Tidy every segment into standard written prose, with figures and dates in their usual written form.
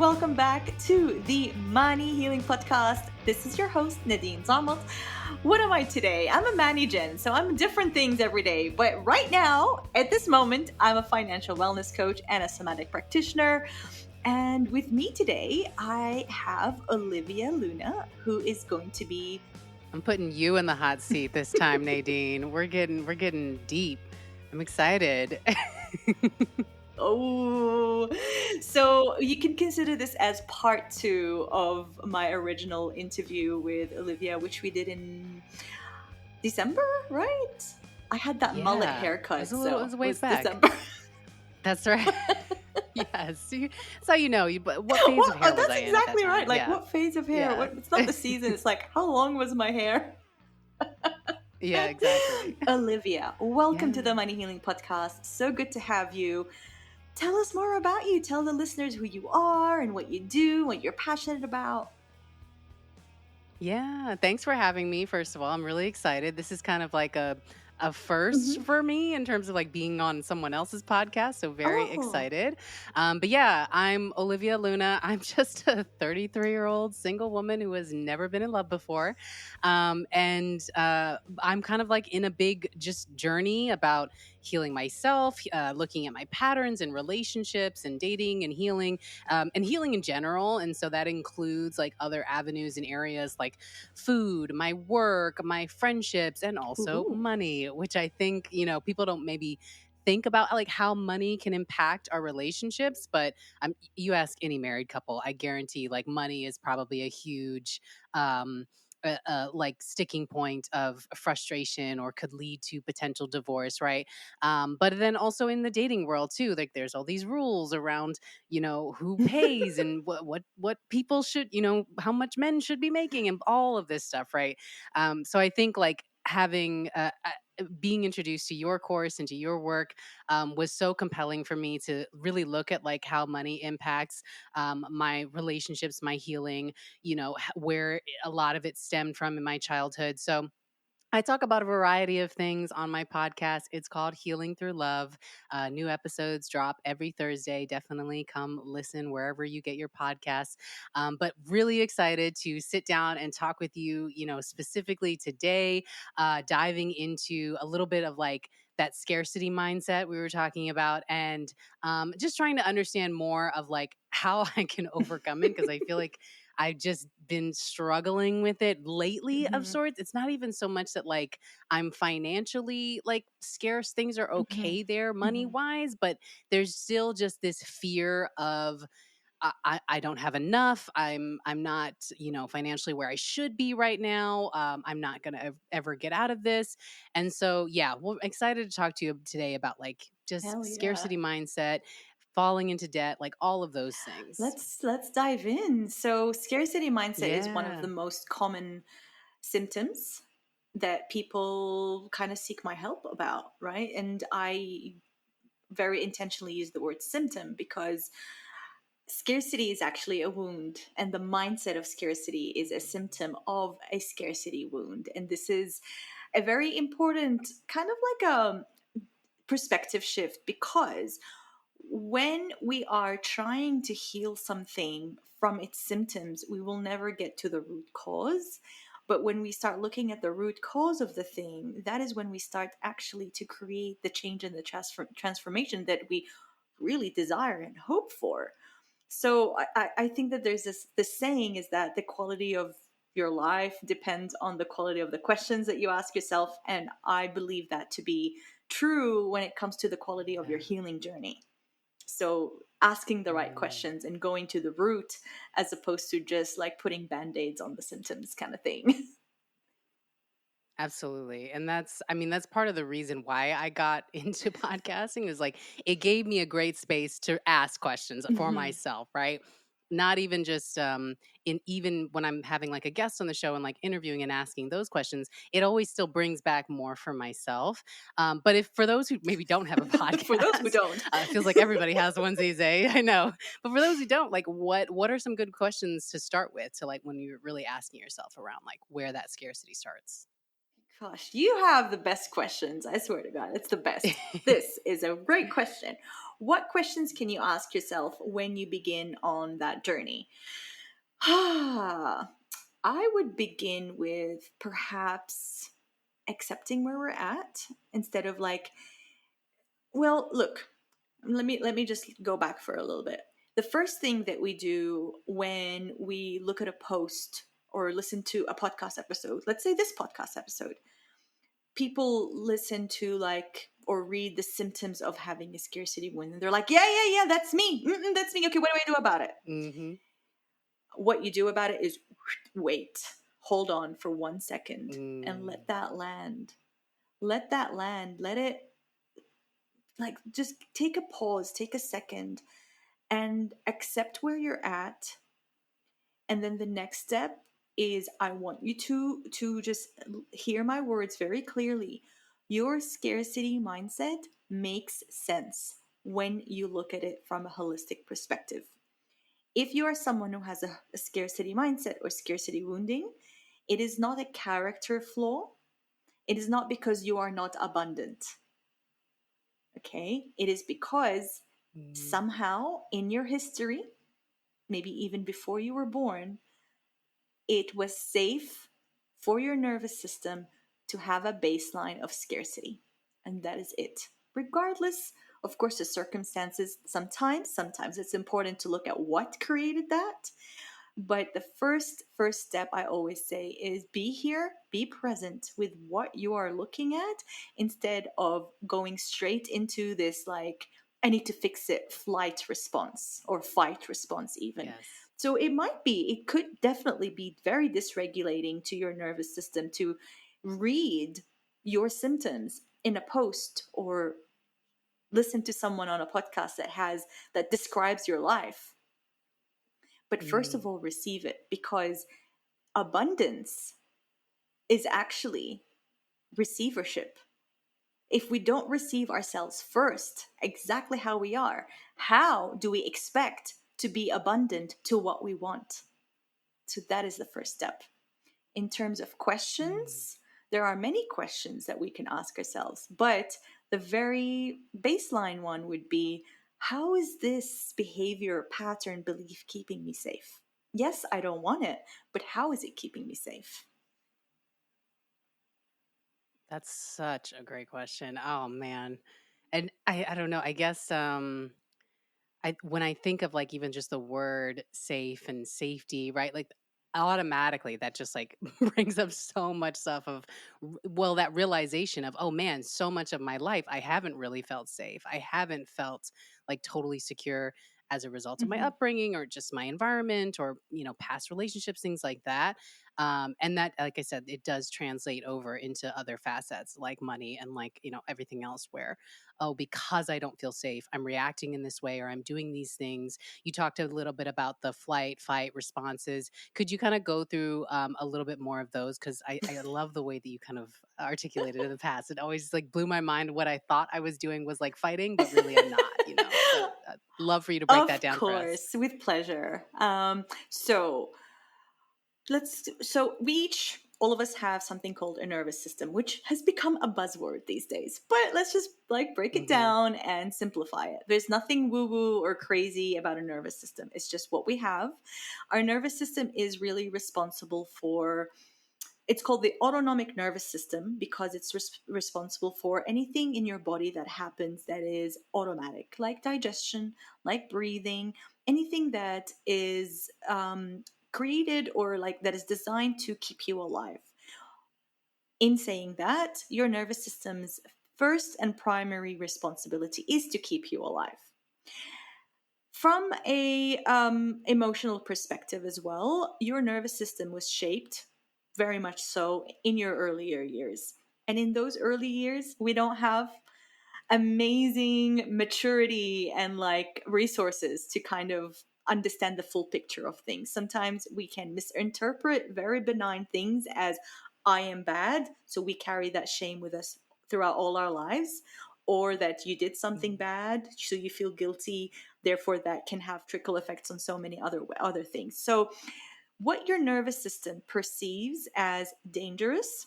welcome back to the Money Healing Podcast. This is your host, Nadine Zamot. What am I today? I'm a Manigen, so I'm different things every day. But right now, at this moment, I'm a financial wellness coach and a somatic practitioner. And with me today, I have Olivia Luna, who is going to be... I'm putting you in the hot seat this time, Nadine. We're getting deep. I'm excited. Oh, so you can consider this as part 2 of my original interview with Olivia, which we did in December, right? I had that mullet Yeah, haircut, it so was a it ways was back. December. That's right. Yes. See, that's how you know. But what phase of hair was That's I in at that exactly right. time? Like, Yeah. what phase of hair? Yeah. It's not the season. It's like, how long was my hair? Yeah, exactly. Olivia, welcome to Yeah. the Money Healing Podcast. So good to have you. Tell us more about you. Tell the listeners who you are and what you do, what you're passionate about. Yeah, thanks for having me. First of all, I'm really excited. This is kind of like a first Mhm. for me in terms of like being on someone else's podcast. So very Oh, excited. But yeah, I'm Olivia Luna. I'm just a 33-year-old single woman who has never been in love before. And I'm kind of like in a big just journey about healing myself, looking at my patterns and relationships and dating and healing in general. And so that includes like other avenues and areas like food, my work, my friendships, and also ooh. money, which I think, people don't maybe think about like how money can impact our relationships. But you ask any married couple, I guarantee like money is probably a huge, like sticking point of frustration or could lead to potential divorce, right? But then also in the dating world too, like there's all these rules around, who pays and what people should, how much men should be making and all of this stuff, right? So I think like having being introduced to your course and to your work was so compelling for me to really look at like how money impacts my relationships, my healing, where a lot of it stemmed from in my childhood. So I talk about a variety of things on my podcast. It's called Healing Through Love. New episodes drop every Thursday. Definitely come listen wherever you get your podcasts. But really excited to sit down and talk with you, specifically today, diving into a little bit of like that scarcity mindset we were talking about and just trying to understand more of like how I can overcome it because I feel like I've just been struggling with it lately of Mhm, sorts. It's not even so much that like I'm financially like scarce. Things are mhm, okay there money mhm. wise, but there's still just this fear of I don't have enough. I'm not, financially where I should be right now. I'm not gonna ever get out of this. And so yeah, we're excited to talk to you today about like just Hell yeah. scarcity mindset, falling into debt, like all of those things. Let's dive in. So, scarcity mindset is one of Yeah. the most common symptoms that people kind of seek my help about, right? And I very intentionally use the word symptom because scarcity is actually a wound, and the mindset of scarcity is a symptom of a scarcity wound. And this is a very important kind of like a perspective shift because when we are trying to heal something from its symptoms, we will never get to the root cause. But when we start looking at the root cause of the thing, that is when we start actually to create the change and the transformation that we really desire and hope for. So I think that there's this saying is that the quality of your life depends on the quality of the questions that you ask yourself. And I believe that to be true when it comes to the quality of your Yeah. healing journey. So asking the right Mm. questions and going to the root as opposed to just like putting band-aids on the symptoms kind of thing. Absolutely. And that's part of the reason why I got into podcasting is like it gave me a great space to ask questions for Mhm. myself, right? Not even just in even when I'm having like a guest on the show and like interviewing and asking those questions, it always still brings back more for myself. But if for those who maybe don't have a For those who podcast, don't. it feels like everybody has one these days. I know, but for those who don't, like what are some good questions to start with to like when you're really asking yourself around like where that scarcity starts? Gosh, you have the best questions. I swear to God, it's the best. This is a great question. What questions can you ask yourself when you begin on that journey? I would begin with perhaps accepting where we're at instead of like, well, look, let me just go back for a little bit. The first thing that we do when we look at a post or listen to a podcast episode, let's say this podcast episode, people listen to like or read the symptoms of having a scarcity wound and they're like, yeah, yeah, yeah, that's me. That's me. Okay, what do I do about it? Mm-hmm. What you do about it is wait, hold on for 1 second and Mm. let that land. Let that land. Let it, like, just take a pause, take a second and accept where you're at. And then the next step is I want you to just hear my words very clearly. Your scarcity mindset makes sense when you look at it from a holistic perspective. If you are someone who has a scarcity mindset or scarcity wounding, it is not a character flaw. It is not because you are not abundant. Okay? It is because Mm. somehow in your history, maybe even before you were born, it was safe for your nervous system to have a baseline of scarcity. And that is it. Regardless, of course, the circumstances, sometimes it's important to look at what created that. But the first step I always say is be here, be present with what you are looking at instead of going straight into this like I need to fix it flight response or fight response even. Yes. So it could definitely be very dysregulating to your nervous system to read your symptoms in a post or listen to someone on a podcast that describes your life. But first Mm. of all, receive it because abundance is actually receivership. If we don't receive ourselves first, exactly how we are, how do we expect to be abundant to what we want? So that is the first step. In terms of Mm. questions, there are many questions that we can ask ourselves, but the very baseline one would be how is this behavior, pattern, belief keeping me safe? Yes, I don't want it, but how is it keeping me safe? That's such a great question. Oh man. And I don't know. I guess I when I think of like even just the word safe and safety, right? Like automatically that just like brings up so much stuff of well that realization of oh man, so much of my life I haven't really felt safe. I haven't felt like totally secure as a result of my Mhm. upbringing or just my environment or past relationships, things like that. And that, like I said, it does translate over into other facets like money and like everything else where oh, because I don't feel safe, I'm reacting in this way or I'm doing these things. You talked a little bit about the flight, fight responses. Could you kind of go through a little bit more of those? Because I love the way that you kind of articulated in the past. It always like blew my mind. What I thought I was doing was like fighting, but really I'm not. So love for you to break that Of down for us. course, with pleasure. So we each, all of us have something called a nervous system, which has become a buzzword these days. But let's just like break it Hmm. down and simplify it. There's nothing woo woo or crazy about a nervous system. It's just what we have. Our nervous system is really responsible for, it's called the autonomic nervous system because it's responsible for anything in your body that happens that is automatic, like digestion, like breathing, anything that is created or like that is designed to keep you alive. In saying that, your nervous system's first and primary responsibility is to keep you alive. From a emotional perspective as well, your nervous system was shaped very much so in your earlier years. And in those early years, we don't have amazing maturity and like resources to kind of understand the full picture of things. Sometimes we can misinterpret very benign things as I am bad, so we carry that shame with us throughout all our lives, or that you did something bad, so you feel guilty, therefore that can have trickle effects on so many other things. So what your nervous system perceives as dangerous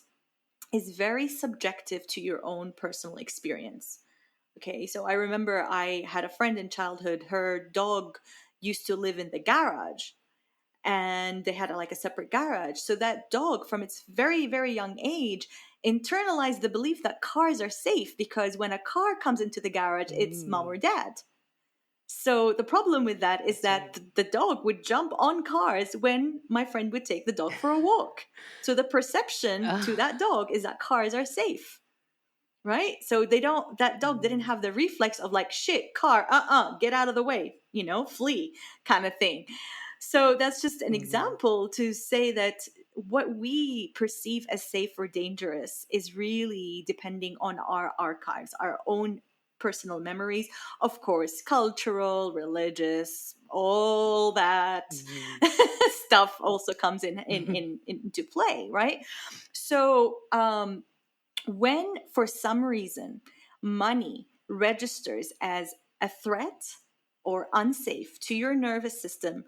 is very subjective to your own personal experience. Okay, so I remember I had a friend in childhood. Her dog used to live in the garage, and they had like a separate garage. So that dog, from its very, very young age, internalized the belief that cars are safe because when a car comes into the garage, it's mom or Mm, dad. So the problem with that is that's that right. the dog would jump on cars when my friend would take the dog for a walk. So the perception to that dog is that cars are safe, right? So they don't, that dog didn't Mhm, have the reflex of like, shit, car, get out of the way, flee kind of thing. So that's just an mhm, example to say that what we perceive as safe or dangerous is really depending on our archives, our own personal memories, of course, cultural, religious, all that mhm, stuff also comes into play, right? So when for some reason money registers as a threat or unsafe to your nervous system,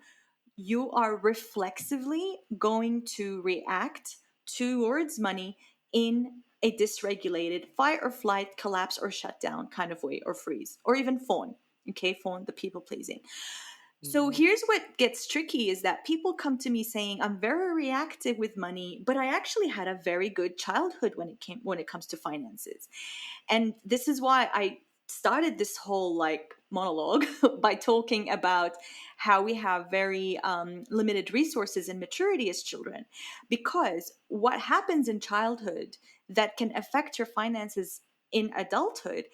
you are reflexively going to react towards money in a dysregulated fight or flight, collapse or shutdown kind of way, or freeze, or even fawn. Okay, fawn, the people pleasing. So mhm. here's what gets tricky is that people come to me saying I'm very reactive with money, but I actually had a very good childhood when it comes to finances. And this is why I started this whole like monologue by talking about how we have very limited resources and maturity as children, because what happens in childhood that can affect your finances in adulthood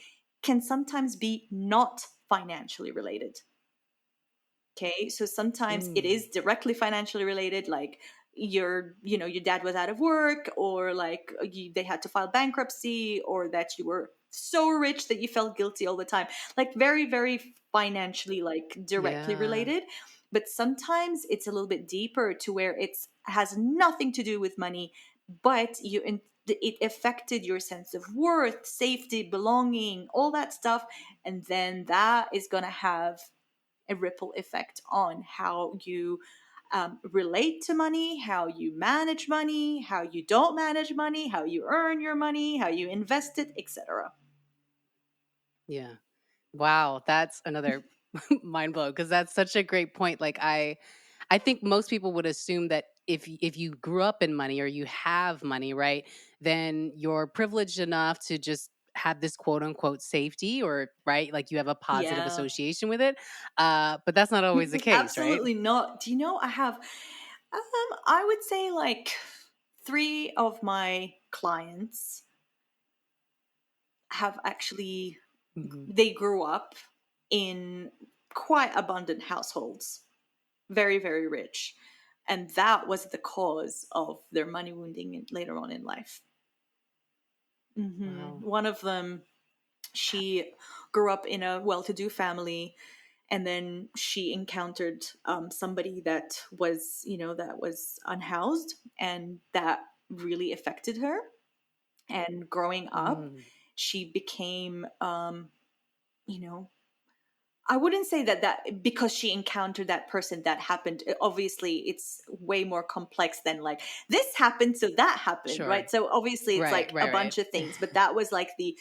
can sometimes be not financially related. Okay, so sometimes it Mm, is directly financially related, like your dad was out of work, or like they had to file bankruptcy, or that you were so rich that you felt guilty all the time, like very, very financially, like directly yeah. related. But sometimes it's a little bit deeper to where it's has nothing to do with money, but it affected your sense of worth, safety, belonging, all that stuff, and then that is going to have a ripple effect on how you relate to money, how you manage money, how you don't manage money, how you earn your money, how you invest it, etc. Yeah. Wow, that's another mind blow because that's such a great point. Like I think most people would assume that if you grew up in money or you have money, right, then you're privileged enough to just have this quote unquote safety or right, like you have a positive Yeah, association with it. But that's not always the case, right? absolutely not. Do you know I have, I would say like three of my clients have actually, Hmm. they grew up in quite abundant households, very, very rich. And that was the cause of their money wounding later on in life. Wow. One of them, she grew up in a well to do family, and then she encountered somebody that was, that was unhoused, and that really affected her. And growing up, Mm, she became, you know, I wouldn't say that because she encountered that person that happened. Obviously, it's way more complex than like this happened, so that happened, sure. right? So obviously, it's Right, like a right, bunch of right. things, but that was like the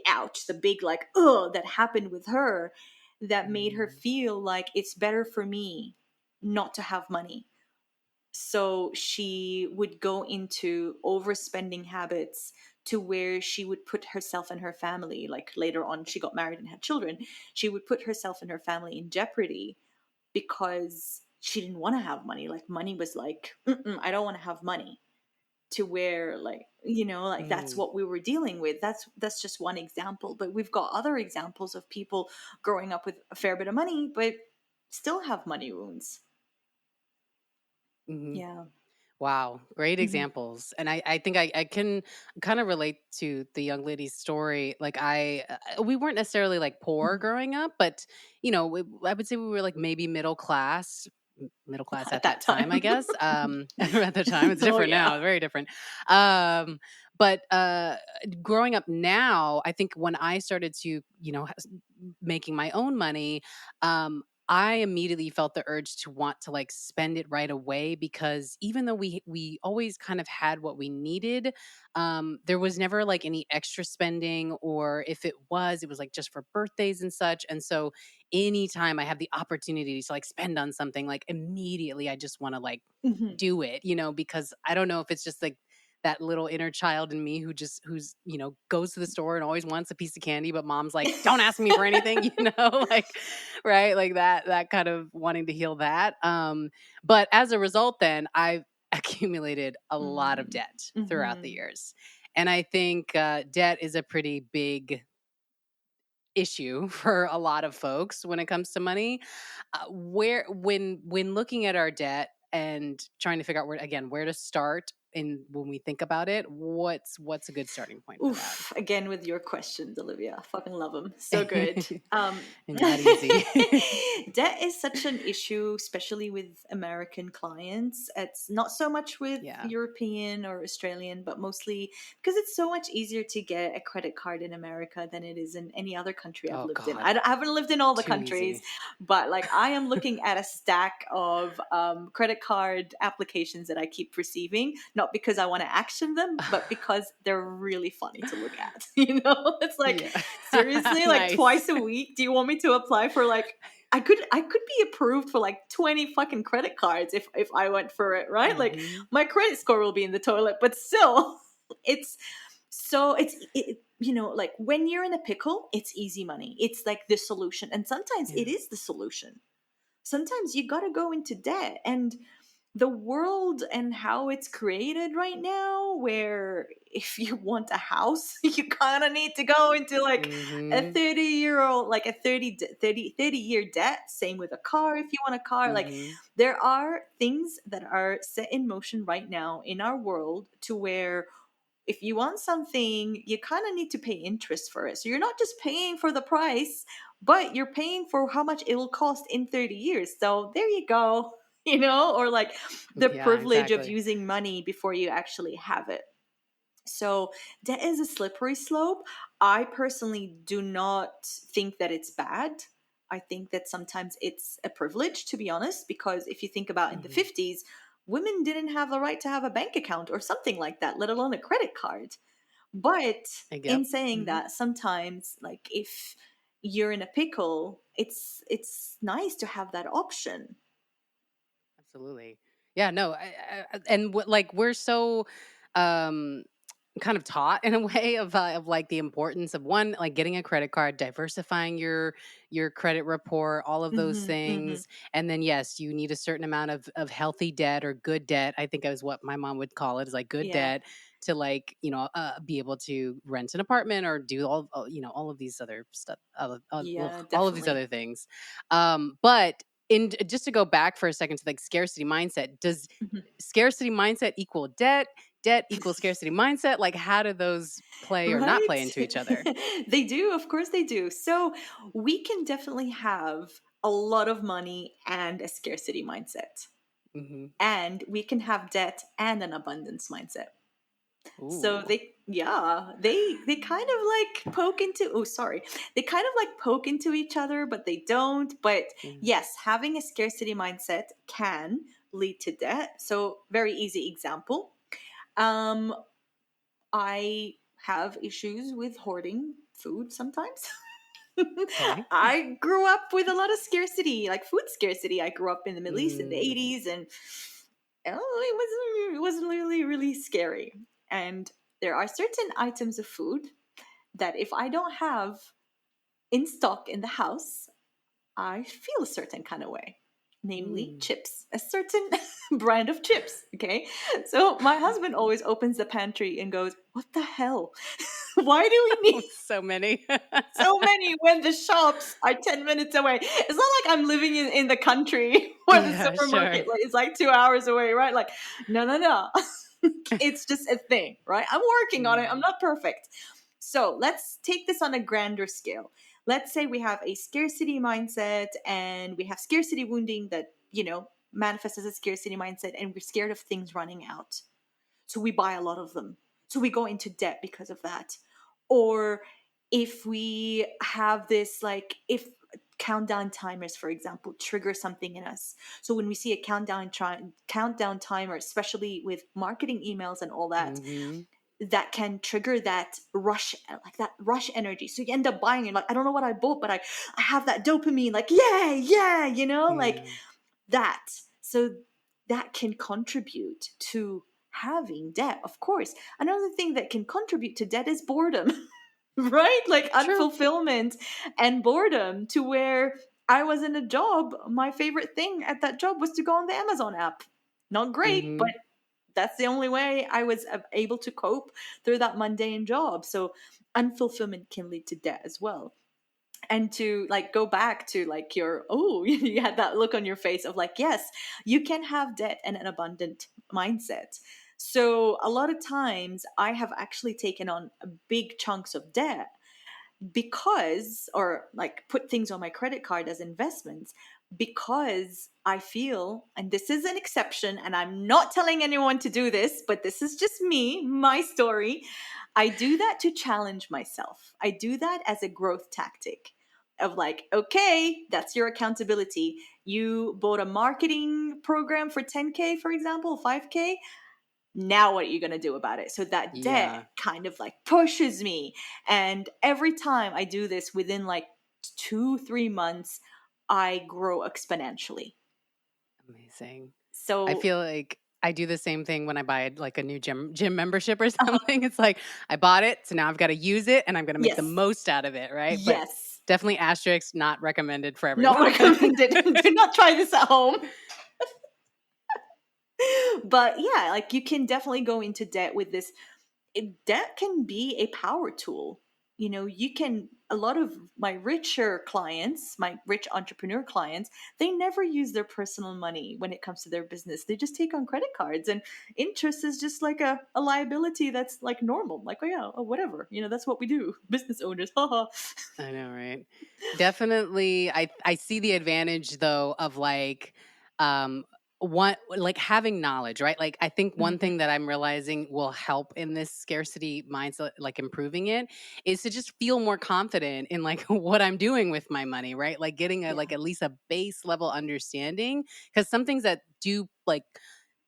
ouch, the big like that happened with her, that made her Mm, feel like it's better for me not to have money. So she would go into overspending habits to where she would put herself and her family, like later on, she got married and had children. She would put herself and her family in jeopardy because she didn't want to have money. Like, money was like, I don't want to have money. To where, like, like that's mm, what we were dealing with. That's just one example. But we've got other examples of people growing up with a fair bit of money, but still have money wounds. mhm. Yeah. Wow, great Mhm. examples. And I think I can kind of relate to the young lady's story. Like we weren't necessarily like poor Mhm. growing up, but I would say we were like maybe middle class At at that that time, I time. guess. At the time, it's Oh different yeah. now, very different. Um, but growing up now, I think when I started to, making my own money, um, I immediately felt the urge to want to like spend it right away, because even though we always kind of had what we needed, there was never like any extra spending, or if it was like just for birthdays and such. And so anytime I have the opportunity to like spend on something, like immediately I just want to like Hmm. do it, because I don't know if it's just like that little inner child in me who's goes to the store and always wants a piece of candy, but mom's like, don't ask me for anything, like, right, like that kind of wanting to heal that. But as a result, then I've accumulated a lot of debt throughout the Hmm. years, and I think debt is a pretty big issue for a lot of folks when it comes to money. Where when looking at our debt and trying to figure out where to start, and when we think about it, what's a good starting point for that? Oof, again with your questions, Olivia. I fucking love them. So good. Not easy. Debt is such an issue, especially with American clients. It's not so much with Yeah. European or Australian, but mostly because it's so much easier to get a credit card in America than it is in any other country I've Oh lived in. God, I haven't lived in all the too countries, easy. but like I am looking at a stack of credit card applications that I keep receiving, not because I want to action them, but because they're really funny to look at. It's like, Yeah. seriously, like Nice. twice a week, do you want me to apply for like, I could be approved for like 20 fucking credit cards if I went for it, right? Like Hmm. my credit score will be in the toilet, but still, it's like when you're in a pickle, it's easy money. It's like the solution. And sometimes it Yeah. is the solution. Sometimes you got to go into debt. And the world and how it's created right now, where if you want a house, you kind of need to go into like a Hmm. 30-year-old, like a 30-year debt. Same with a car if you want a car. Like Hmm. there are things that are set in motion right now in our world to where if you want something, you kind of need to pay interest for it. So you're not just paying for the price, but you're paying for how much it will cost in 30 years. So there you go, or like the Yeah, privilege of exactly. using money before you actually have it. So that is a slippery slope. I personally do not think that it's bad. I think that sometimes it's a privilege, to be honest, because if you think about in the Hmm. 50s, women didn't have the right to have a bank account or something like that, let alone a credit card. But in Yep. saying Hmm. that, sometimes like if you're in a pickle, it's nice to have that option. Absolutely. Yeah. No. And like we're so um kind of taught in a way of like the importance of one, like getting a credit card, diversifying your credit report, all of those Hmm. Hmm. things. And then yes, you need a certain amount of healthy debt or good debt, I think is what my mom would call it, is like good Yeah. debt, to like be able to rent an apartment or do all of these other stuff, Yeah, all of these definitely. other things. But in just to go back for a second to like scarcity mindset, does Mhm. scarcity mindset equal debt? Debt equals scarcity mindset? Like, how do those play or not Right? play into each other? They do, of course they do. So we can definitely have a lot of money and a scarcity mindset. Mhm. And we can have debt and an abundance mindset. So Ooh. they kind of like poke into, oh sorry. They kind of like poke into each other, but they don't. But Yeah. yes, having a scarcity mindset can lead to debt. So very easy example. Um I have issues with hoarding food sometimes. Okay. I grew up with a lot of scarcity, like food scarcity. I grew up in the Middle East in the Mm. 80s, and it was really really scary. And there are certain items of food that if I don't have in stock in the house, I feel a certain kind of way, namely Mm. chips, a certain brand of chips. Okay. So my husband always opens the pantry and goes, "What the hell? Why do we need So many. so many when the shops are 10 minutes away?" It's not like I'm living in the country where the Yeah, sure. supermarket is like 2 hours away, right? Like, no, no, no. It's just a thing, right? I'm working on it. I'm Mm. not perfect. So let's take this on a grander scale. Let's say we have a scarcity mindset and we have scarcity wounding that, manifests as a scarcity mindset, and we're scared of things running out. So we buy a lot of them. So we go into debt because of that. Or if we have this, like, if countdown timers, for example, trigger something in us. So when we see a countdown timer, especially with marketing emails and all that, Mm-hmm. that can trigger that rush, like that rush energy. So you end up buying it. Like, I don't know what I bought, but I have that dopamine, like, yeah, yeah, like Yeah. that. So that can contribute to having debt. Of course, another thing that can contribute to debt is boredom. Right? Like True. unfulfillment and boredom, to where I was in a job, my favorite thing at that job was to go on the Amazon app. Not great, but Mm-hmm. that's the only way I was able to cope through that mundane job. So unfulfillment can lead to debt as well. And to like go back to like your, oh, you had that look on your face of like, yes, you can have debt and an abundant mindset. So a lot of times I have actually taken on big chunks of debt because, or like put things on my credit card as investments, because I feel, and this is an exception, and I'm not telling anyone to do this, but this is just me, my story. I do that to challenge myself. I do that as a growth tactic of like, okay, that's your accountability. You bought a marketing program for 10K, for example, 5K. Now what are you going to do about it? So that debt Yeah. kind of like pushes me. And every time I do this, within like 2-3 months, I grow exponentially. Amazing. I So feel like I do the same thing when I buy like a new gym membership or something. It's like I bought it, so now I've got to use it and I'm going to make the yes, most out of it, right? But yes, definitely asterisk not recommended for not everyone. recommended. Do not try this at home. But yeah, like you can definitely go into debt with this. Debt can be a power tool. You can, a lot of my richer clients, my rich entrepreneur clients, they never use their personal money when it comes to their business. They just take on credit cards, and interest is just like a liability that's like normal. Like, oh yeah, oh, whatever. That's what we do. Business owners. Haha. I know, right? Definitely I see the advantage though of like um one like having knowledge, right? Like I think one Mhm. thing that I'm realizing will help in this scarcity mindset, like improving it, is to just feel more confident in like what I'm doing with my money, right? Like getting a Yeah. like at least a base level understanding, cuz some things that do like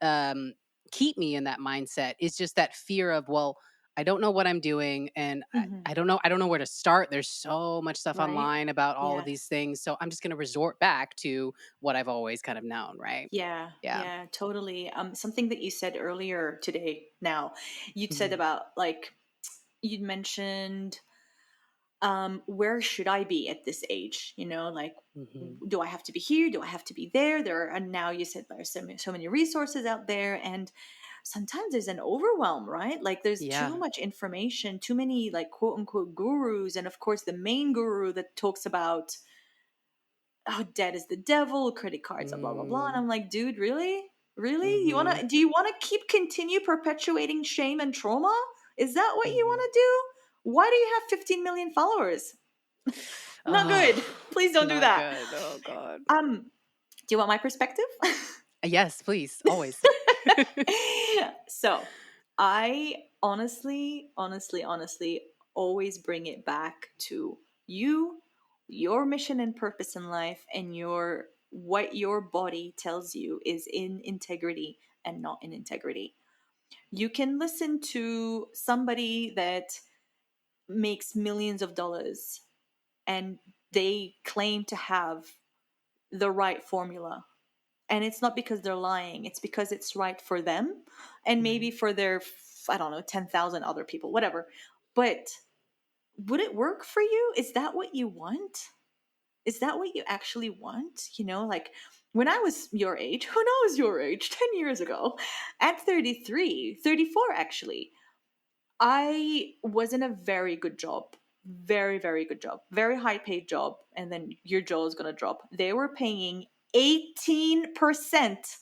um keep me in that mindset is just that fear of, well, I don't know what I'm doing and Mhm. I don't know where to start. There's so much stuff Right. online about all of these Yes. things. So I'm just going to resort back to what I've always kind of known, right? Yeah, Yeah. yeah, totally. Something that you said earlier today, now, you'd said Hmm. about like, you'd mentioned, where should I be at this age? Like, Hmm. do I have to be here? Do I have to be there? And now you said there's so many resources out there, and sometimes there's an overwhelm, right? Like, there's too Yeah. much information, too many like quote unquote gurus, and of course the main guru that talks about, oh, debt is the devil, credit cards, blah blah blah. And Mm-hmm. I'm like, dude, really, really, Mm-hmm. do you want to continue perpetuating shame and trauma? Is that what you Mm-hmm. want to do? Why do you have 15 million followers? Not Oh, good. Please don't do not that. good. Oh God. Do you want my perspective? Yes, please. Always. So I honestly always bring it back to you, your mission and purpose in life, and your what your body tells you is in integrity and not in integrity. You can listen to somebody that makes millions of dollars, and they claim to have the right formula, and it's not because they're lying, it's because it's right for them, and maybe Right. for their, I don't know, 10,000 other people, whatever. But would it work for you? Is that what you want? Is that what you actually want? Like, when I was your age, when I was your age 10 years ago, at 33, 34 actually, I was in a very good job. Very, very good job. Very high paid job. And then your jaw is going to drop. They were paying 18%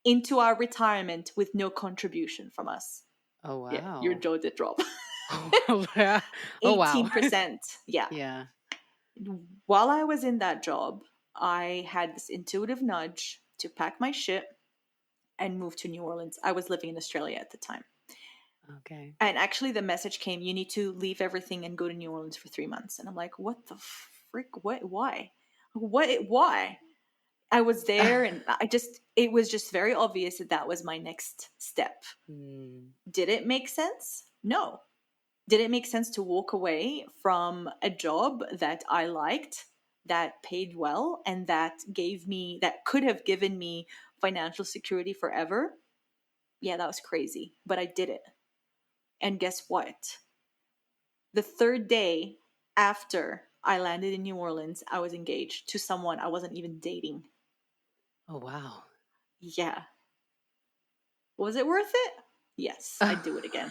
into our retirement with no contribution from us. Oh Yeah, your wow. jaw did drop. Oh, yeah. Oh wow. 18%. Yeah. Yeah. While I was in that job, I had this intuitive nudge to pack my shit and move to New Orleans. I was living in Australia at the time. Okay. And actually, the message came, you need to leave everything and go to New Orleans for 3 months. And I'm like, what the frick? What? Why? Why? I was there and it was just very obvious that that was my next step. Mm, Did it make sense? No. Did it make sense to walk away from a job that I liked, that paid well, and that could have given me financial security forever? Yeah, that was crazy, but I did it. And guess what? The third day after I landed in New Orleans, I was engaged to someone I wasn't even dating. oh wow. Yeah. Was it worth it? Yes, I'd do it again.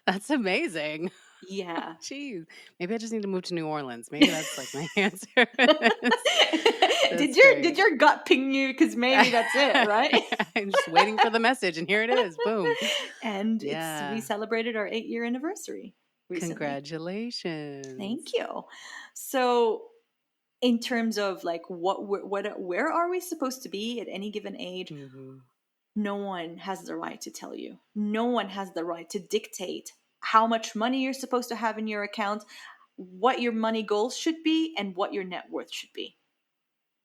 That's amazing. Yeah. Jeez. Maybe I just need to move to New Orleans. Maybe that's like my answer. That's, did that's your great. did your gut ping you? Because maybe that's it, right? I'm just waiting for the message, and here it is. Boom. And we Yeah. celebrated our 8-year anniversary recently. Thank Congratulations. you. So, in terms of like where are we supposed to be at any given age? Hmm. No one has the right to tell you. No one has the right to dictate how much money you're supposed to have in your account, what your money goals should be, and what your net worth should be.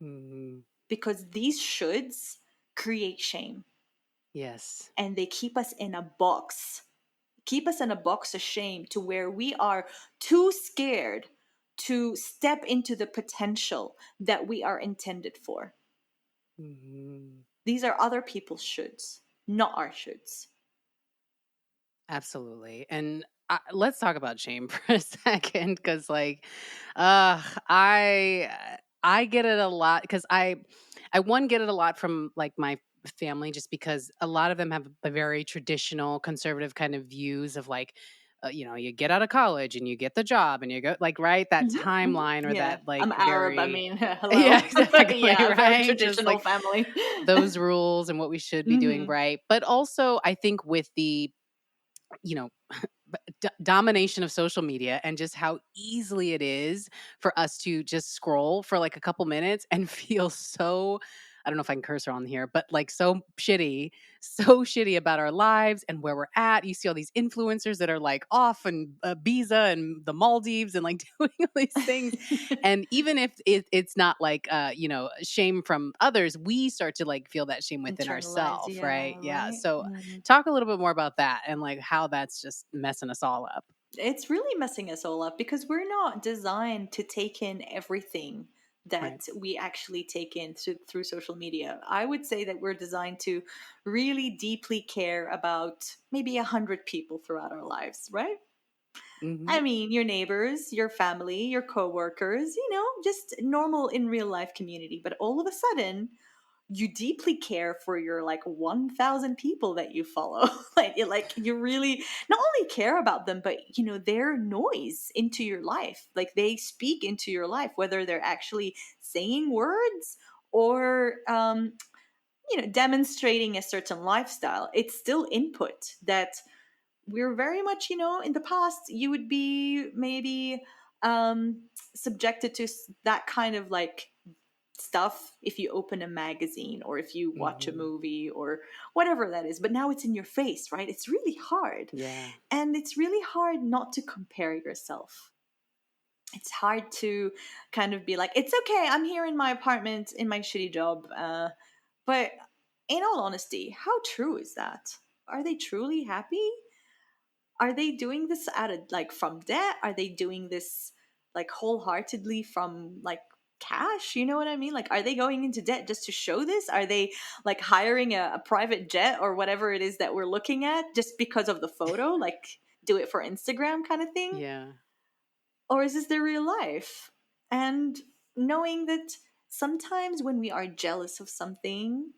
Hmm. Because these shoulds create shame Yes. and they keep us in a box. Keep us in a box of shame to where we are too scared to step into the potential that we are intended for. Hmm. These are other people's shoulds, not our shoulds. Absolutely. And let's talk about shame for a second, because like, uh, I get it a lot because I one get it a lot from like my family, just because a lot of them have a very traditional conservative kind of views of like, you get out of college and you get the job and you go like, right, that Mhm, mhm. timeline, or Yeah, that like I'm Arab. I very mean, hello. yeah, exactly, Yeah, a very right, just traditional like family. those rules and what we should be doing, Hmm. right. But also I think with the you know domination of social media and just how easily it is for us to just scroll for like a couple minutes and feel so, I don't know if I can curse on here, but like so shitty about our lives and where we're at. You see all these influencers that are like off in Ibiza and the Maldives and like doing all these things. And even if it's not like, shame from others, we start to like feel that shame within Internalized, ourselves, yeah, right? Yeah. right. So Mhm. talk a little bit more about that and like how that's just messing us all up. It's really messing us all up because we're not designed to take in everything Right. that we actually take in through social media. I would say that we're designed to really deeply care about maybe 100 people throughout our lives, right? I Mhm. mean, your neighbors, your family, your coworkers, just normal in real life community. But all of a sudden, you deeply care for your like 1,000 people that you follow. You really not only care about them, but their noise into your life. Like they speak into your life, whether they're actually saying words or demonstrating a certain lifestyle. It's still input that we're very much, in the past, you would be maybe subjected to that kind of like stuff if you open a magazine or if you watch a Mhm. movie or whatever that is. But now it's in your face, right? It's really hard. Yeah. And it's really hard not to compare yourself. It's hard to kind of be like, it's okay, I'm here in my apartment in my shitty job. But in all honesty, how true is that? Are they truly happy? Are they doing this like from debt? Are they doing this like wholeheartedly from like cash? You know what I mean? Like, are they going into debt just to show this? Are they like hiring a private jet or whatever it is that we're looking at just because of the photo? Like, do it for Instagram kind of thing? Yeah. Or is this their real life? And knowing that sometimes when we are jealous of something,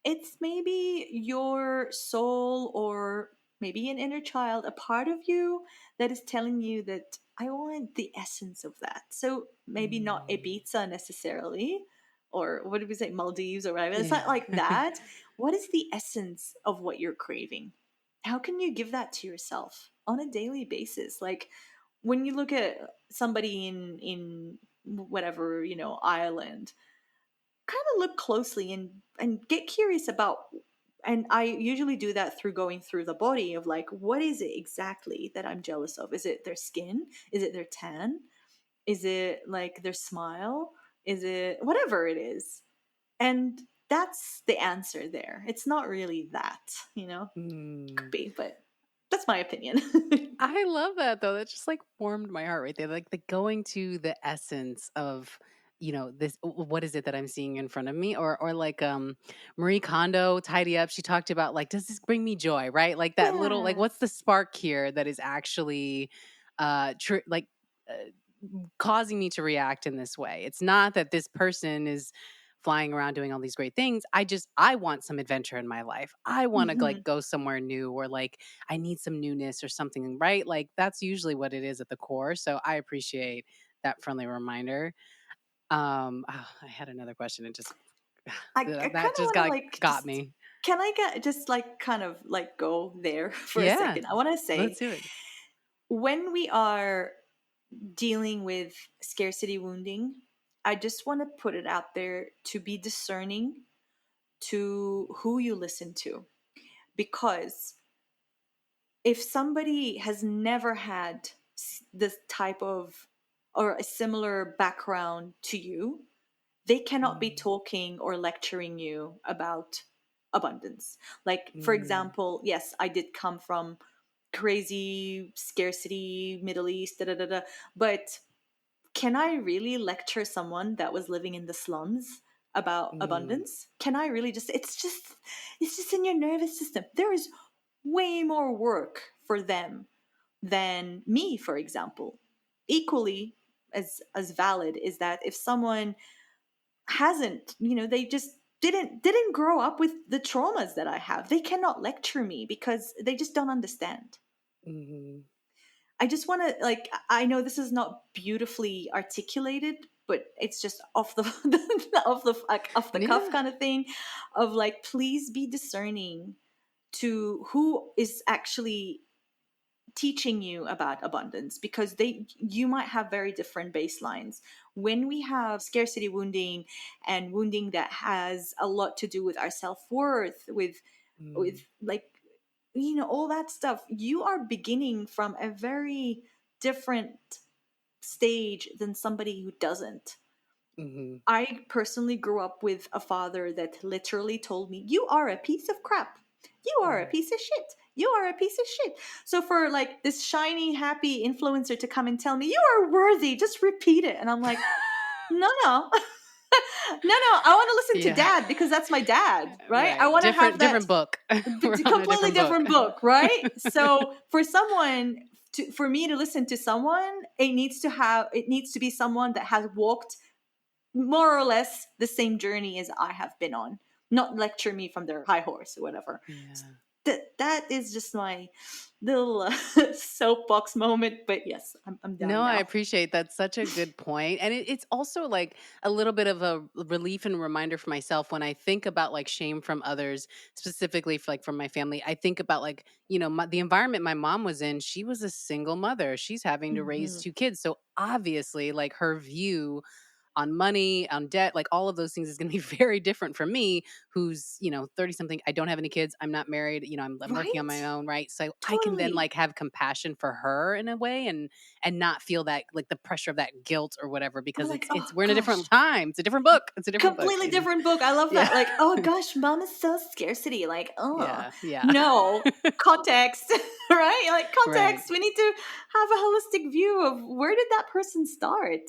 it's maybe your soul or maybe an inner child, a part of you that is telling you that I want the essence of that. So maybe not Mm. Ibiza necessarily, or what did we say, Maldives or whatever. It's Yeah. not like that. What is the essence of what you're craving? How can you give that to yourself on a daily basis? Like when you look at somebody in whatever, Ireland, kind of look closely and get curious about, and I usually do that through going through the body of like, what is it exactly that I'm jealous of? Is it their skin? Is it their tan? Is it like their smile? Is it whatever it is? And that's the answer there. It's not really that, you know? Could Mm. be, but that's my opinion. I love that though. That just like warmed my heart right there. Like the going to the essence of, this what is it that I'm seeing in front of me? Or like Marie Kondo, Tidy Up, she talked about like, does this bring me joy? Right? Like that little like what's the Yes. spark here that is actually like uh, causing me to react in this way. It's not that this person is flying around doing all these great things. I want some adventure in my life. I want to like Mhm. go somewhere new, or like I need some newness or something, right? Like that's usually what it is at the core. So I appreciate that friendly reminder. I had another question and just I kind of that just want to like got just me. can I get just like kind of like go there for a Yeah. second? I want to Let's say do it. when we are dealing with scarcity wounding, I just want to put it out there to be discerning to who you listen to. Because if somebody has never had this type of or a similar background to you, they cannot be Mm, talking or lecturing you about abundance. Like, for mm, example, yes, I did come from crazy scarcity, Middle East, da da da da. But can I really lecture someone that was living in the slums about mm, abundance? Can I really it's just in your nervous system. There is way more work for them than me, for example. Equally as valid is that if someone hasn't, they just didn't grow up with the traumas that I have, they cannot lecture me because they just don't understand. mm. I just want to like I know this is not beautifully articulated, but it's just off the off the cuff Yeah. kind of thing of like please be discerning to who is actually teaching you about abundance because they you might have very different baselines. When we have scarcity wounding and wounding that has a lot to do with our self-worth, with Mm, like all that stuff, you are beginning from a very different stage than somebody who doesn't. mhm, I personally grew up with a father that literally told me, "You are a piece of crap. You are a mm. piece of shit. You are a piece of shit." So for like this shiny, happy influencer to come and tell me, "You are worthy," just repeat it. And I'm like, no, no. No, no. I want to listen to Yeah. dad because that's my dad, right? I Right. want to have that Different book. We're on a completely different book. different book, right? So for someone for me to listen to someone, it needs to be someone that has walked more or less the same journey as I have been on, not lecture me from their high horse or whatever. Yeah. That is just my little soapbox moment. But yes, I'm No, done I now. appreciate that's such a good point. And it's also like a little bit of a relief and reminder for myself when I think about like shame from others, specifically for, like from my family. I think about like, the environment my mom was in. She was a single mother. She's having to raise Hmm. two kids. So obviously, like her view on money, on debt, like all of those things is going to be very different from me, who's, 30 something. I don't have any kids. I'm not married. I'm working on my Right? own. Right. So I can then Totally. like have compassion for her in a way and not feel that like the pressure of that guilt or whatever I'm because like, it's oh we're in a different gosh, time. It's a different book. It's a different book. completely different book. I love Yeah. that. Like, oh gosh, mom is so scarcity. Like, oh Yeah. Yeah. no, context, right? Like Right. context. We need to have a holistic view of where did that person start,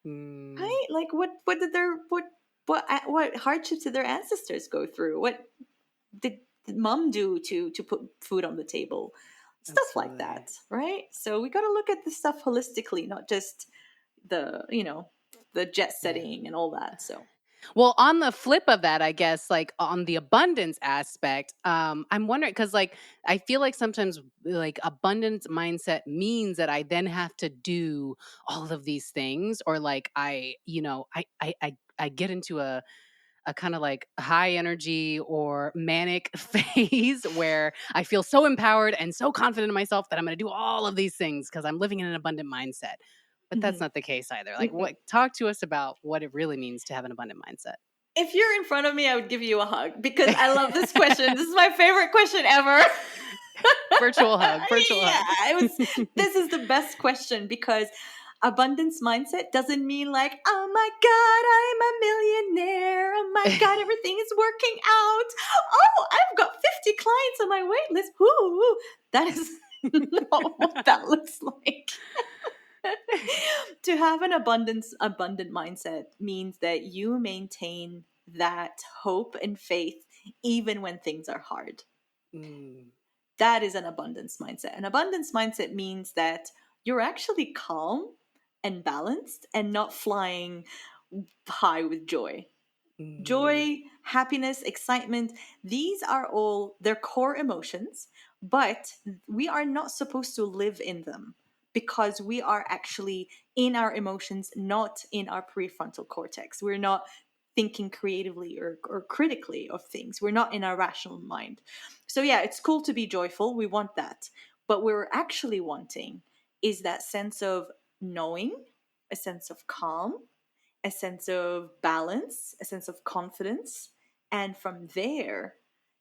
Mm, right? Like, what did their what hardships did their ancestors go through? What did mom do to put food on the table? Stuff like absolutely. that, right? So we got to look at this stuff holistically, not just the the jet Yeah. setting and all that. So. Well, on the flip of that, I guess, like on the abundance aspect, I'm wondering because, like, I feel like sometimes, like, abundance mindset means that I then have to do all of these things, or like, I get into a kind of like high energy or manic phase where I feel so empowered and so confident in myself that I'm going to do all of these things because I'm living in an abundant mindset. But that's Mhm. not the case either. Like, Mm-mm. what? Talk to us about what it really means to have an abundant mindset. If you're in front of me, I would give you a hug because I love this question. This is my favorite question ever. Virtual hug, virtual hug. Yeah, this is the best question because Abundance mindset doesn't mean like, oh my God, I'm a millionaire. Oh my God, everything is working out. Oh, I've got 50 clients on my wait list. Woo. That is not what that looks like. To have an abundant mindset means that you maintain that hope and faith even when things are hard. Mm, That is an abundance mindset. An abundance mindset means that you're actually calm and balanced and not flying high with joy. mm, Joy, happiness, excitement, these are all their core emotions, but we are not supposed to live in them because we are actually in our emotions, not in our prefrontal cortex. We're not thinking creatively or critically of things. We're not in our rational mind. So, yeah, it's cool to be joyful. We want that. But what we're actually wanting is that sense of knowing, a sense of calm, a sense of balance, a sense of confidence. And from there,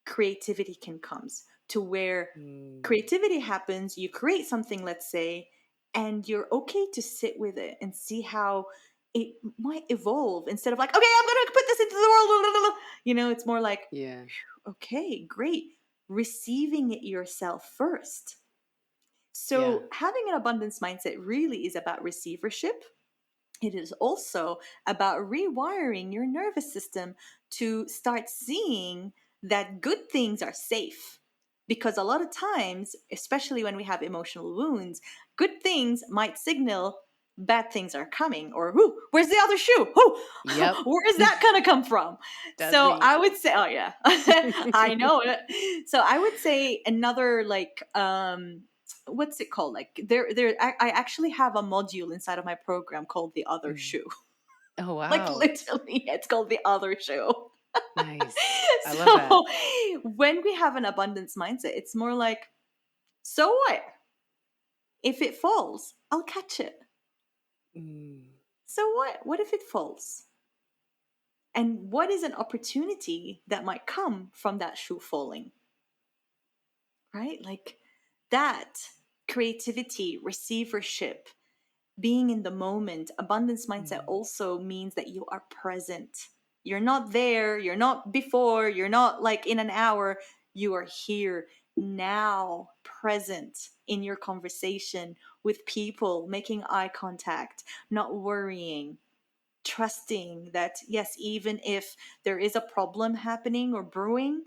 creativity can come to where mm. creativity happens. You create something, let's say, and you're okay to sit with it and see how it might evolve instead of like, okay, I'm going to put this into the world. It's more like, Yeah. okay, great. Receiving it yourself first. Yeah. So having an abundance mindset really is about receivership. It is also about rewiring your nervous system to start seeing that good things are safe. Because a lot of times, especially when we have emotional wounds, good things might signal bad things are coming, or where's the other shoe? Yep. Where is that gonna come from? That's So me. I would say, oh yeah, I know it. So I would say another like what's it called, like I actually have a module inside of my program called the other Mm. shoe. Oh, Like wow. literally it's called the other shoe. Nice. I love that. So when we have an abundance mindset, it's more like, so what if it falls? I'll catch it. Mm, So what if it falls? And what is an opportunity that might come from that shoe falling? Right, like that. Creativity, receivership, being in the moment. Abundance mindset mm, also means that you are present. You're not there, you're not before, you're not like in an hour. You are here now, present in your conversation with people, making eye contact, not worrying, trusting that, yes, even if there is a problem happening or brewing,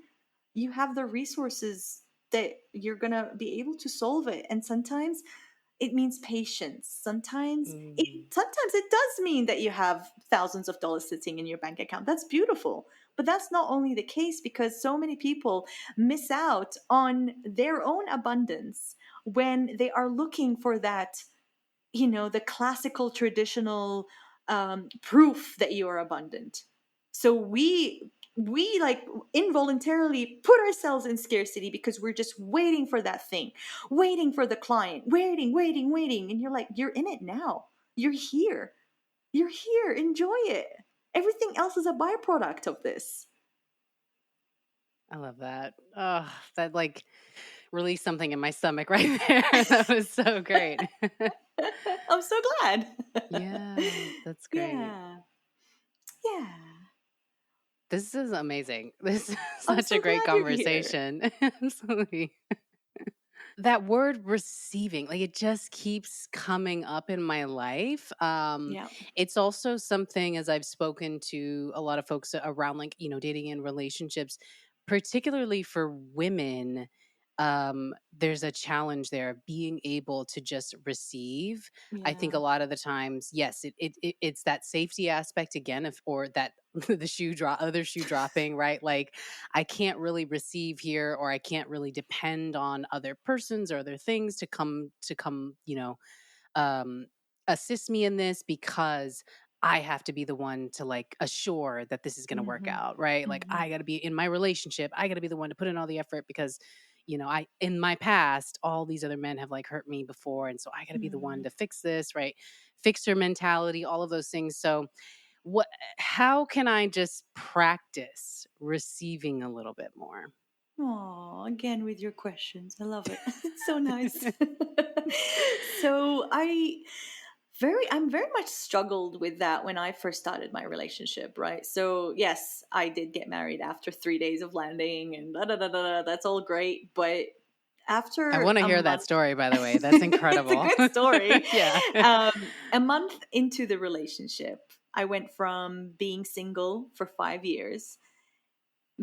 you have the resources that you're going to be able to solve it. And sometimes it means patience. mm, Sometimes it does mean that you have thousands of dollars sitting in your bank account. That's beautiful. But that's not only the case, because so many people miss out on their own abundance when they are looking for that, the classical traditional proof that you are abundant. So we like involuntarily put ourselves in scarcity because we're just waiting for that thing, waiting for the client, waiting, and you're like, you're in it now. You're here, enjoy it. Everything else is a byproduct of this. I love that. Oh, that like released something in my stomach right there. That was so great. I'm so glad. Yeah, that's great. Yeah, yeah, This is amazing. This is I'm such a so great glad you're here. conversation. Absolutely. That word receiving, like, it just keeps coming up in my life. Yeah, It's also something, as I've spoken to a lot of folks around, like, dating and relationships, particularly for women. There's a challenge there of being able to just receive. I think a yeah. lot of the times, yes, it's that safety aspect again, of or that the other shoe dropping, right? Like, I can't really receive here, or I can't really depend on other persons or other things to come, um assist me in this, because I have to be the one to like assure that this is going to work Hmm. out, right? Like, Hmm. I got to be in my relationship, I got to be the one to put in all the effort, because I in my past, all these other men have like hurt me before, and so I got to be the one Mm. to fix this, right? Fixer mentality, all of those things. So what how can I just practice receiving a little bit more? Aw, again with your questions. I love it. It's so nice. So I'm very much struggled with that when I first started my relationship, right? So yes, I did get married after 3 days of landing and da da da da, da, that's all great. But I after want to a hear that month, story, by the way. That's it's a incredible. good story. Yeah. A month into the relationship, I went from being single for 5 years.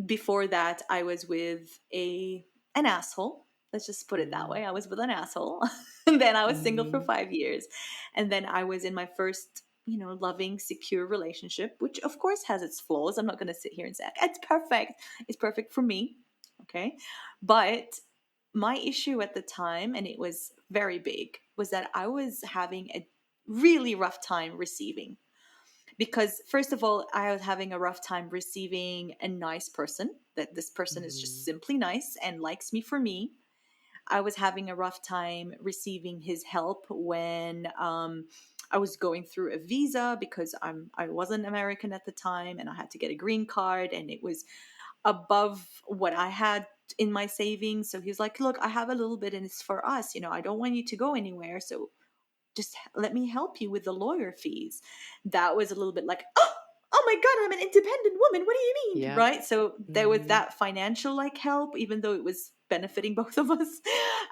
Before that, I was with a an asshole. Let's just put it that Mm-hmm. way. I was with an asshole. And then I was single for Mm-hmm. 5 years. And then I was in my first, loving, secure relationship, which of course has its flaws. I'm not going to sit here and say it's perfect. It's perfect for me. Okay. But my issue at the time, and it was very big, was that I was having a really rough time receiving. Because first of all, I was having a rough time receiving a nice person, that this person is just Mm-hmm. simply nice and likes me for me. I was having a rough time receiving his help when I was going through a visa, because I wasn't American at the time and I had to get a green card, and it was above what I had in my savings. So he was like, "Look, I have a little bit and it's for us. I don't want you to go anywhere. So just let me help you with the lawyer fees." That was a little bit like, oh my god, I'm an independent woman, what do you mean, Yeah. right? So there was Mm-hmm. that financial like help, even though it was benefiting both of us.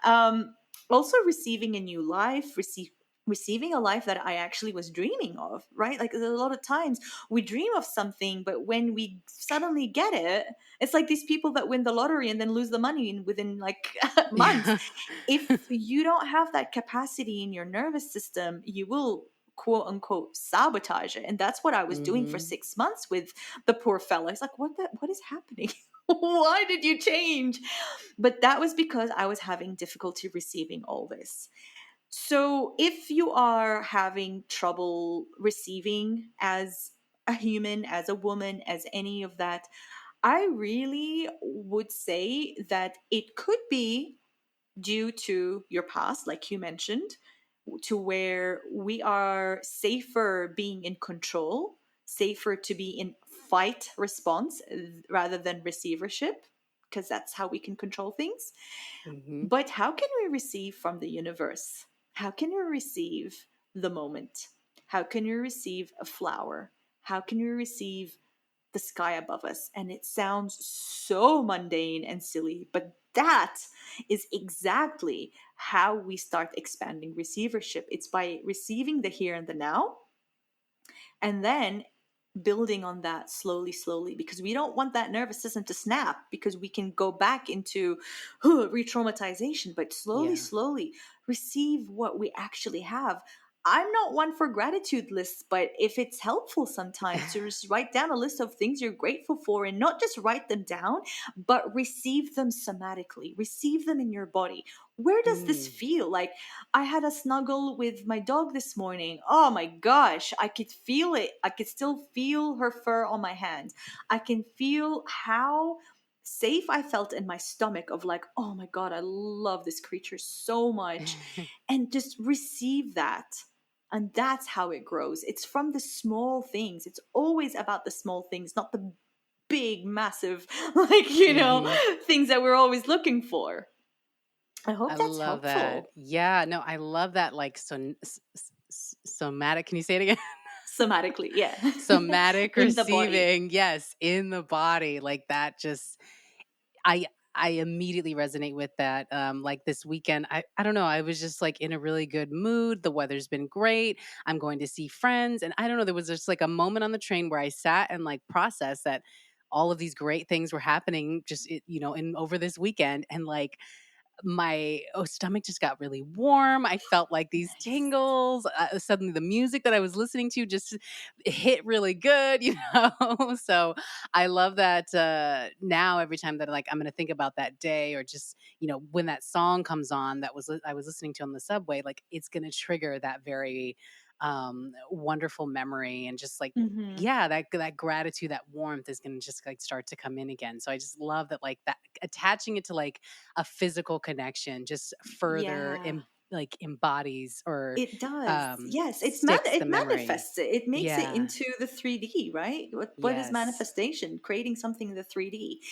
um Also receiving a new life, receiving a life that I actually was dreaming of, right? Like, there's a lot of times we dream of something, but when we suddenly get it, it's like these people that win the lottery and then lose the money within like months. Yeah. If you don't have that capacity in your nervous system, you will quote unquote sabotage it. And that's what I was doing for Mm-hmm. 6 months with the poor fella. It's like, what is happening? Why did you change? But that was because I was having difficulty receiving all this. So if you are having trouble receiving as a human, as a woman, as any of that, I really would say that it could be due to your past, like you mentioned, to where we are safer being in control, safer to be in fight response rather than receivership, because that's how we can control things. Mm-hmm. But how can we receive from the universe? How can we receive the moment? How can we receive a flower? How can we receive the sky above us? And it sounds so mundane and silly, but that is exactly how we start expanding receivership. It's by receiving the here and the now, and then building on that slowly, slowly, because we don't want that nervous system to snap, because we can go back into re-traumatization. But slowly, Yeah. slowly receive what we actually have. I'm not one for gratitude lists, but if it's helpful sometimes to just write down a list of things you're grateful for, and not just write them down, but receive them somatically, receive them in your body. Where does this Mm. feel? Like, I had a snuggle with my dog this morning. Oh my gosh, I could feel it. I could still feel her fur on my hand. I can feel how safe I felt in my stomach, of like, oh my god, I love this creature so much. And just receive that. And that's how it grows. It's from the small things. It's always about the small things, not the big, massive, like, Mm-hmm. things that we're always looking for. I I hope that's love that. helpful. Yeah, no, I love that, like, somatic, can you say it again? Somatically, yeah. Somatic In the body. receiving, yes, in the body, like, that just I I immediately resonate with that. Like this weekend, I don't know, I was just like in a really good mood. The weather's been great. I'm going to see friends, and I don't know, there was just like a moment on the train where I sat and like processed that all of these great things were happening just in over this weekend, and like my stomach just got really warm. I felt like these Nice. tingles. Suddenly, the music that I was listening to just hit really good, So I love that now. Every time that like I'm going to think about that day, or just when that song comes on that I was listening to on the subway, like it's going to trigger that very wonderful memory, and just like Mhm. yeah, that gratitude, that warmth is going to just like start to come in again. So I just love that, like that attaching it to like a physical connection just further Yeah. like embodies or It does. Yes, sticks the it memory. manifests it. It makes it Yeah. into the 3D, right? What is Yes. manifestation? Creating something in the 3D.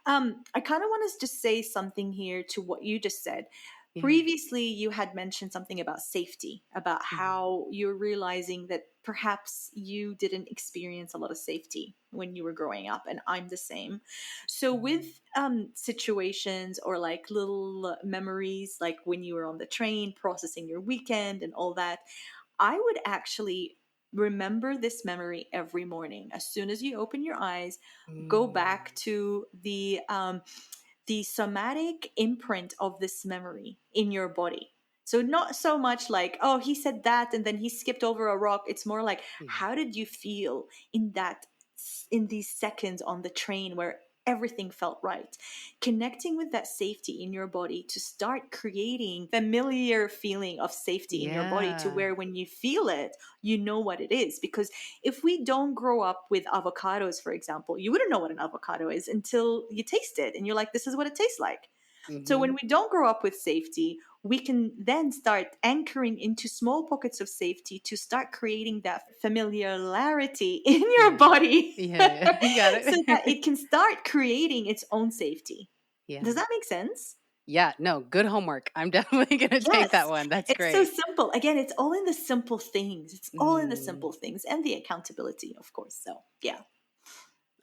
I kind of want to just say something here to what you just said. Yeah. Previously, you had mentioned something about safety, about Mhm. how you're realizing that perhaps you didn't experience a lot of safety when you were growing up, and I'm the same. So, with Mhm. situations or like little memories, like when you were on the train processing your weekend and all that, I would actually remember this memory every morning. As soon as you open your eyes, go back Mm. to the somatic imprint of this memory in your body. So not so much like, oh, he said that and then he skipped over a rock. It's more like, Mhm. how did you feel in these seconds on the train where everything felt right? Connecting with that safety in your body to start creating familiar feeling of safety in your body to Yeah. where when you feel it, you know what it is. Because if we don't grow up with avocados, for example, you wouldn't know what an avocado is until you taste it and you're like, this is what it tastes like. So Mhm. when we don't grow up with safety, we can then start anchoring into small pockets of safety to start creating that familiarity in your Yeah. body Yeah, yeah. You got so that it. it can start creating its own safety. Does Yeah. that make sense? Yeah, no, good homework. I'm definitely gonna take that Yes. one. That's It's so great. simple. Again, it's all in the simple things. It's all in the Mm. simple things and the accountability, of course. So, yeah.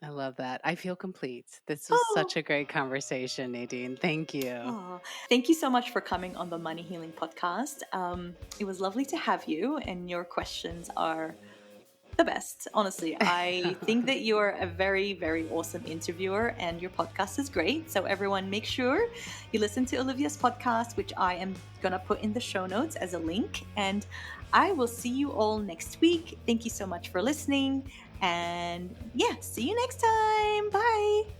I love that. I feel complete. This was Oh, such a great conversation, Nadine. Thank you. oh, thank you so much for coming on the Money Healing Podcast. It was lovely to have you, and your questions are the best. Honestly, I think that you're a very, very awesome interviewer, and your podcast is great. So, everyone, make sure you listen to Olivia's podcast, which I am going to put in the show notes as a link. And I will see you all next week. Thank you so much for listening. And yeah, see you next time. Bye.